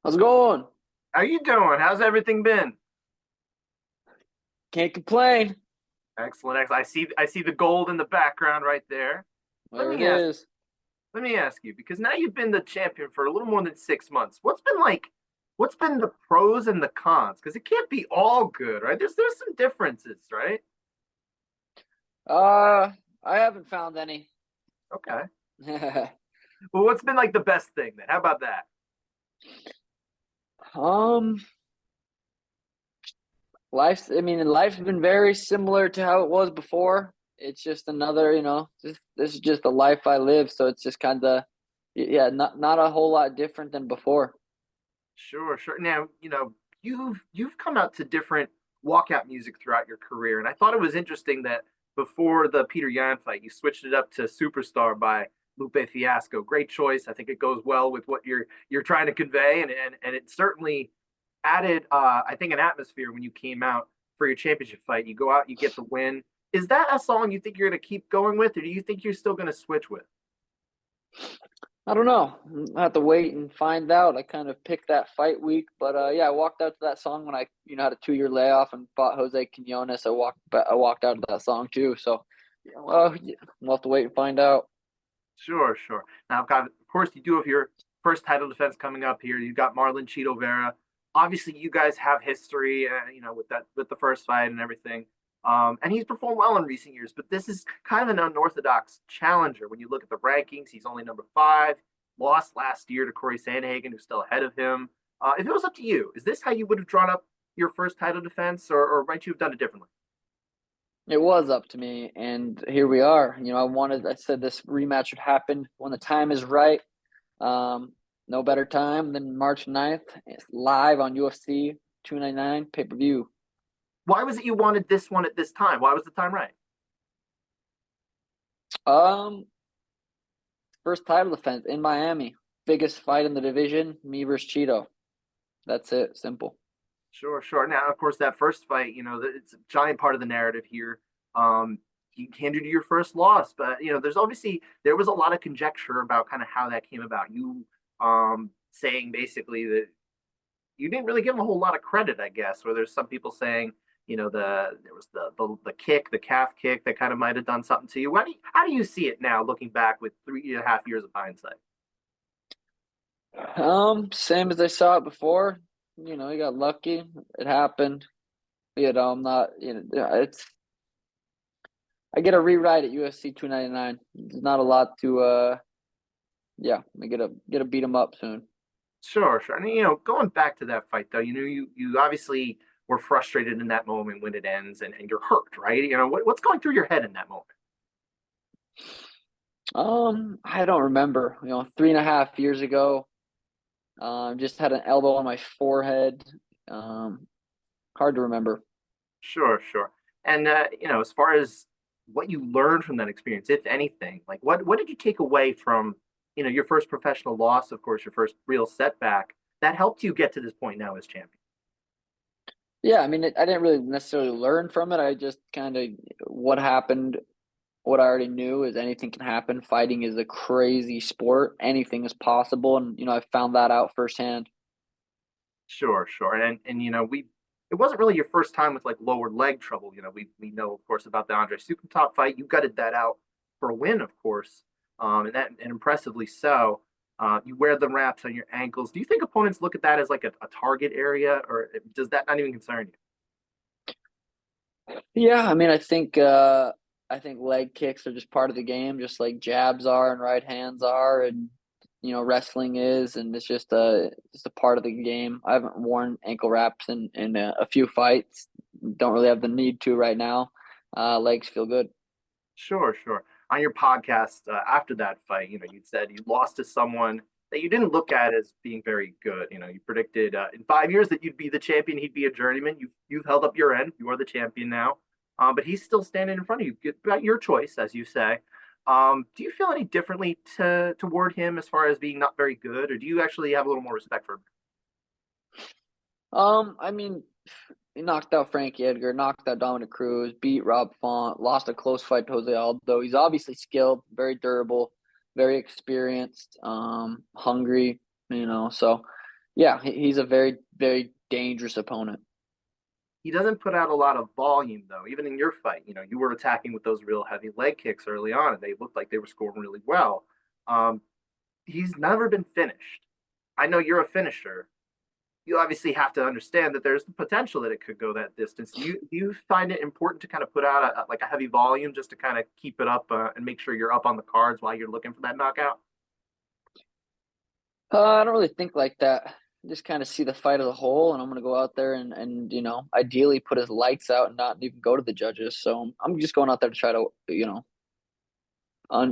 How's it going? How you doing? How's everything been? Can't complain. Excellent. I see the gold in the background right there. Let There it me ask is. let me ask you, because now you've been the champion for a little more than 6 months. What's been the pros and the cons? Because it can't be all good, right? There's some differences, right? Uh, I haven't found any. Okay. Well, what's been like the best thing then? How about that? Um, life's been very similar to how it was before. It's just another, this is just the life I live, so it's just kind of, yeah, not a whole lot different than before. Sure, sure. Now, you've come out to different walkout music throughout your career, and I thought it was interesting that before the Peter Yan fight, you switched it up to Superstar by Lupe Fiasco. Great choice. I think it goes well with what you're trying to convey, and it certainly added I think an atmosphere when you came out for your championship fight. You go out, you get the win. Is that a song you think you're going to keep going with, or do you think you're still going to switch with? I don't know. I have to wait and find out. I kind of picked that fight week, but yeah, I walked out to that song when I, had a 2 year layoff and fought Jose Quinones. I walked out to that song too. So, yeah, well, yeah, we'll have to wait and find out. Sure, sure. Now, of course, you do have your first title defense coming up here. You've got Marlon Chito Vera. Obviously, you guys have history, with the first fight and everything. And he's performed well in recent years, but this is kind of an unorthodox challenger. When you look at the rankings, he's only number five. Lost last year to Corey Sandhagen, who's still ahead of him. If it was up to you, is this how you would have drawn up your first title defense, or might you have done it differently? It was up to me, and here we are. I said this rematch would happen when the time is right. No better time than March 9th. It's live on UFC 299 pay per view. Why was it you wanted this one at this time? Why was the time right? Um, First title defense in Miami. Biggest fight in the division, me versus Cheeto. That's it. Simple. Sure, sure. Now, of course, that first fight, it's a giant part of the narrative here. You handed your first loss, but there was a lot of conjecture about kind of how that came about. You saying basically that you didn't really give him a whole lot of credit, I guess. Where there's some people saying, there was the kick, the calf kick that kind of might have done something to you. How do you see it now, looking back with 3.5 years of hindsight? Same as I saw it before. He got lucky. It happened. I'm not. It's. I get a rewrite at UFC 299. There's not a lot to. Yeah, I get to beat him up soon. Sure, sure. And going back to that fight though, you obviously were frustrated in that moment when it ends, and you're hurt, right? What's going through your head in that moment? I don't remember. 3.5 years ago, just had an elbow on my forehead. Um, Hard to remember. Sure, sure. And as far as what you learned from that experience, if anything, like what did you take away from, your first professional loss, of course, your first real setback that helped you get to this point now as champion? Yeah, I didn't really necessarily learn from it. I just kind of what happened. What I already knew is anything can happen. Fighting is a crazy sport. Anything is possible, and I found that out firsthand. Sure, sure. And we it wasn't really your first time with like lower leg trouble. We know of course about the Andre Sukumtop fight. You gutted that out for a win, of course, and impressively so. You wear the wraps on your ankles. Do you think opponents look at that as like a target area, or does that not even concern you? Yeah, I think leg kicks are just part of the game, just like jabs are and right hands are, and wrestling is, and it's just a part of the game. I haven't worn ankle wraps in a few fights. Don't really have the need to right now. Legs feel good. Sure, sure. On your podcast after that fight, you said you lost to someone that you didn't look at as being very good. You predicted in 5 years that you'd be the champion, he'd be a journeyman. You've held up your end. You are the champion now, but he's still standing in front of you. Got your choice, as you say. Do you feel any differently toward him as far as being not very good, or do you actually have a little more respect for him? Um, I mean, he knocked out Frankie Edgar, knocked out Dominic Cruz, beat Rob Font, lost a close fight to Jose Aldo. He's obviously skilled, very durable, very experienced, hungry. So Yeah, he's a very, very dangerous opponent. He doesn't put out a lot of volume though. Even in your fight, you were attacking with those real heavy leg kicks early on, and they looked like they were scoring really well. Um, he's never been finished. I know you're a finisher. You obviously have to understand that there's the potential that it could go that distance. Do you find it important to kind of put out like a heavy volume just to kind of keep it up and make sure you're up on the cards while you're looking for that knockout? I don't really think like that. Just kind of see the fight as a whole, and I'm gonna go out there and ideally put his lights out and not even go to the judges. So I'm just going out there to try to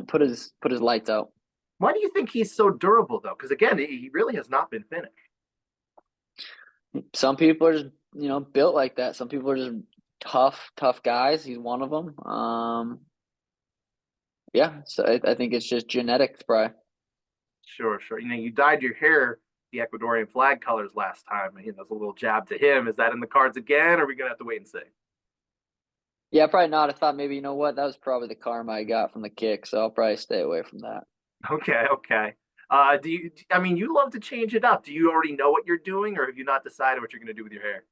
put his lights out. Why do you think he's so durable though? Because again, he really has not been finished. Some people are just built like that. Some people are just tough, tough guys. He's one of them. Yeah, so I think it's just genetics, probably. Sure, sure. You dyed your hair the Ecuadorian flag colors last time. It's a little jab to him. Is that in the cards again, or are we gonna have to wait and see? Yeah, probably not. I thought maybe what that was probably the karma I got from the kick, so I'll probably stay away from that. Okay, okay. Do you? I mean, you love to change it up. Do you already know what you're doing, or have you not decided what you're gonna do with your hair?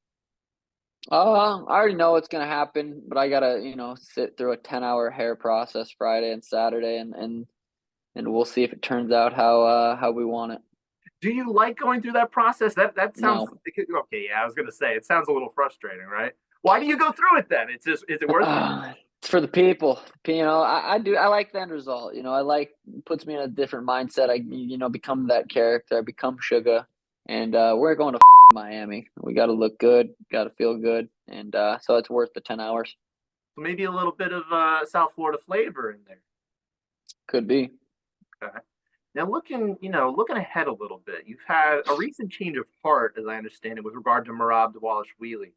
I already know what's gonna happen, but I gotta sit through a 10-hour hair process Friday and Saturday, and we'll see if it turns out how we want it. Do you like going through that process? That sounds No. okay. Yeah, I was gonna say it sounds a little frustrating, right? Why do you go through it then? It's just is it worth it? It's for the people. I like the end result. I like puts me in a different mindset. I become that character. I become Suga, and we're going to Miami. We got to look good, got to feel good, and so it's worth the 10 hours. So maybe a little bit of South Florida flavor in there. Could be. Okay. Now looking ahead a little bit, you've had a recent change of heart, as I understand it, with regard to Marab Dvalishvili,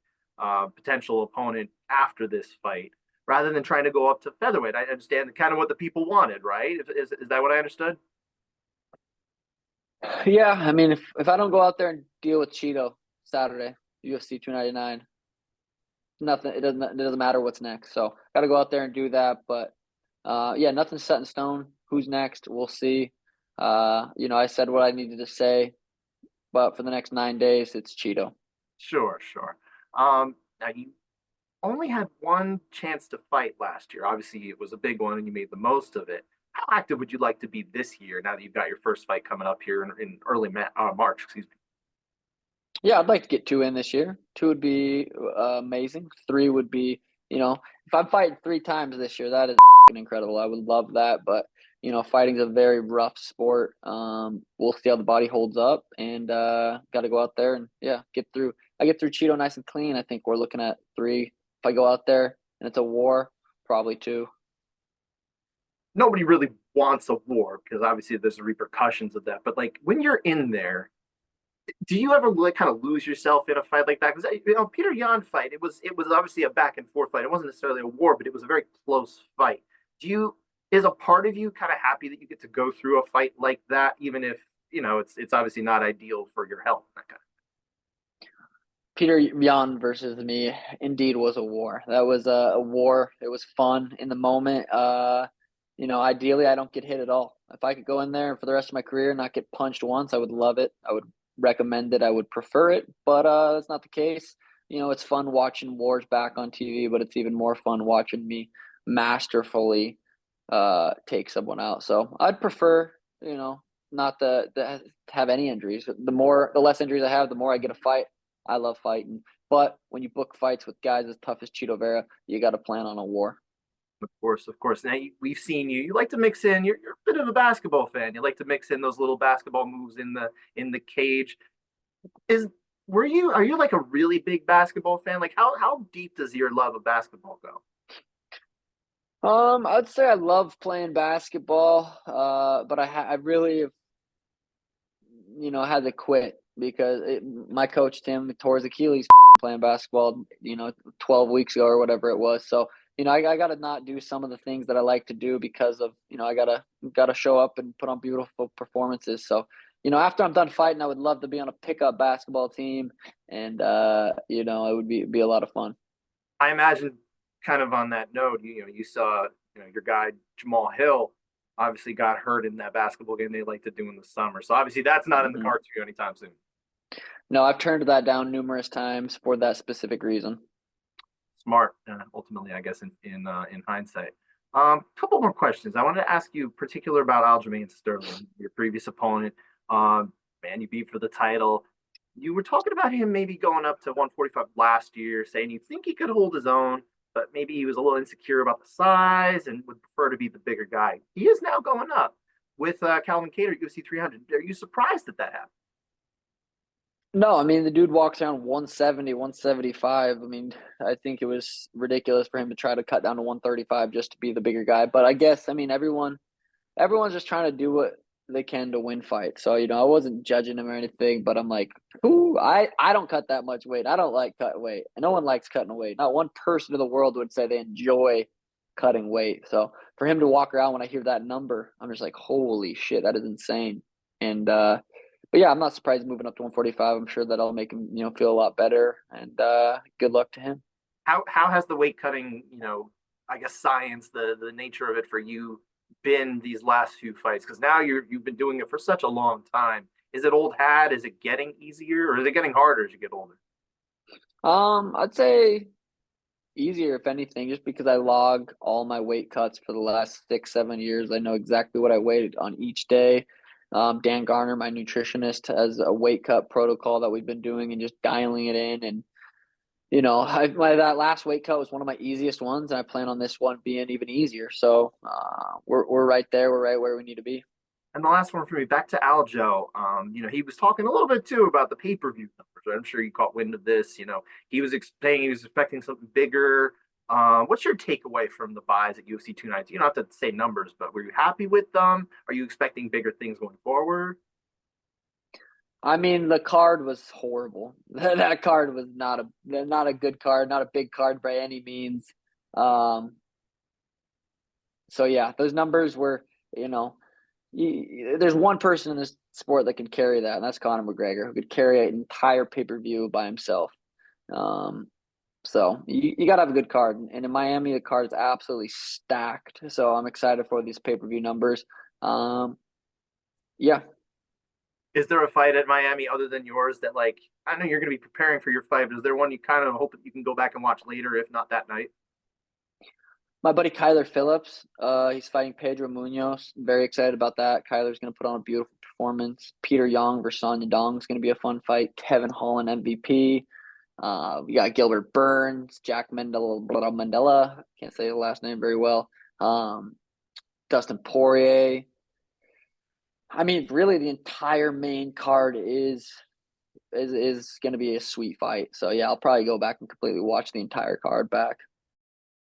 potential opponent after this fight, rather than trying to go up to featherweight. I understand kind of what the people wanted, right? Is that what I understood? Yeah, I mean, if I don't go out there and deal with Chito Saturday, UFC 299, nothing. It doesn't matter what's next. So got to go out there and do that. But yeah, nothing's set in stone. Who's next? We'll see. I said what I needed to say, but for the next 9 days, it's Cheeto. Sure, sure. Now you only had one chance to fight last year. Obviously, it was a big one, and you made the most of it. How active would you like to be this year? Now that you've got your first fight coming up here in early March, excuse me. Yeah, I'd like to get two in this year. Two would be amazing. Three would be, if I'm fighting 3 times this year, that is incredible. I would love that. But, fighting's a very rough sport. We'll see how the body holds up and got to go out there and, yeah, get through. I get through Cheeto nice and clean. I think we're looking at three. If I go out there and it's a war, probably two. Nobody really wants a war because obviously there's the repercussions of that. But like when you're in there, do you ever like kind of lose yourself in a fight like that? Because Peter Yan fight, it was obviously a back and forth fight. It wasn't necessarily a war, but it was a very close fight. Do you is a part of you kind of happy that you get to go through a fight like that, even if it's obviously not ideal for your health? That kind Peter Yan versus me indeed was a war. That was a war. It was fun in the moment. Ideally, I don't get hit at all. If I could go in there for the rest of my career and not get punched once, I would love it. I would recommend it. I would prefer it, but that's not the case. It's fun watching wars back on TV, but it's even more fun watching me masterfully take someone out. So I'd prefer, not to have any injuries. The less injuries I have, the more I get a fight. I love fighting, but when you book fights with guys as tough as Chito Vera, you got to plan on a war. of course, of course. Now we've seen you. You like to mix in. You're a bit of a basketball fan. You like to mix in those little basketball moves in the cage. Is were you are you like a really big basketball fan? Like how deep does your love of basketball go? I'd say I love playing basketball, but I really have, had to quit because my coach Tim tore his Achilles playing basketball, 12 weeks ago or whatever it was. So, I got to not do some of the things that I like to do because of, I gotta show up and put on beautiful performances. So, after I'm done fighting, I would love to be on a pickup basketball team, and it would be a lot of fun. I imagine kind of on that note, you saw your guy Jamal Hill obviously got hurt in that basketball game they like to do in the summer. So obviously that's not in the Hmm. cards for you anytime soon. No, I've turned that down numerous times for that specific reason. Smart, ultimately, I guess in hindsight. Couple more questions. I wanted to ask you particular about Aljamain Sterling, your previous opponent. Man, you beat for the title. You were talking about him maybe going up to 145 last year, saying you think he could hold his own, but maybe he was a little insecure about the size and would prefer to be the bigger guy. He is now going up with Calvin Kattar at UFC 300. Are you surprised that that happened? No, I mean the dude walks around 170, 175. I mean, I think it was ridiculous for him to try to cut down to 135 just to be the bigger guy. But I guess I mean everyone's just trying to do what they can to win fights. So, I wasn't judging him or anything, but I'm like, ooh, I don't cut that much weight. I don't like cutting weight. And no one likes cutting weight. Not one person in the world would say they enjoy cutting weight. So for him to walk around when I hear that number, I'm just like, holy shit, that is insane. And but yeah, I'm not surprised moving up to 145. I'm sure that'll make him, feel a lot better. And good luck to him. How has the weight cutting, I guess science, the nature of it for you been these last few fights? Because now you've been doing it for such a long time. Is it old hat? Is it getting easier, or is it getting harder as you get older? I'd say easier if anything, just because I log all my weight cuts for the last 6, 7 years. I know exactly what I weighed on each day. Dan Garner, my nutritionist, has a weight cut protocol that we've been doing and just dialing it in. And that last weight cut was one of my easiest ones, and I plan on this one being even easier. So we're right there. We're right where we need to be. And the last one for me, back to Aljo. He was talking a little bit too about the pay-per-view numbers. I'm sure you caught wind of this. He was saying he was expecting something bigger. What's your takeaway from the buys at UFC 290? You don't have to say numbers, but were you happy with them? Are you expecting bigger things going forward? I mean, the card was horrible. That card was not a good card, not a big card by any means. Um, so yeah, those numbers were, there's one person in this sport that can carry that, and that's Conor McGregor, who could carry an entire pay per view by himself. Um, so you got to have a good card, and in Miami, the card is absolutely stacked. So I'm excited for these pay per view numbers. Um, yeah, Is there a fight at Miami other than yours that, like, I know you're going to be preparing for your fight, but is there one you kind of hope that you can go back and watch later, if not that night? my buddy Kyler Phillips, he's fighting Pedro Munoz. Very excited about that. Kyler's going to put on a beautiful performance. Peter Young versus Sonya Dong is going to be a fun fight. Kevin Holland MVP. We got Gilbert Burns, Jack Mandela. Can't say the last name very well. Dustin Poirier. I mean, really, the entire main card is going to be a sweet fight. So yeah, I'll probably go back and completely watch the entire card back.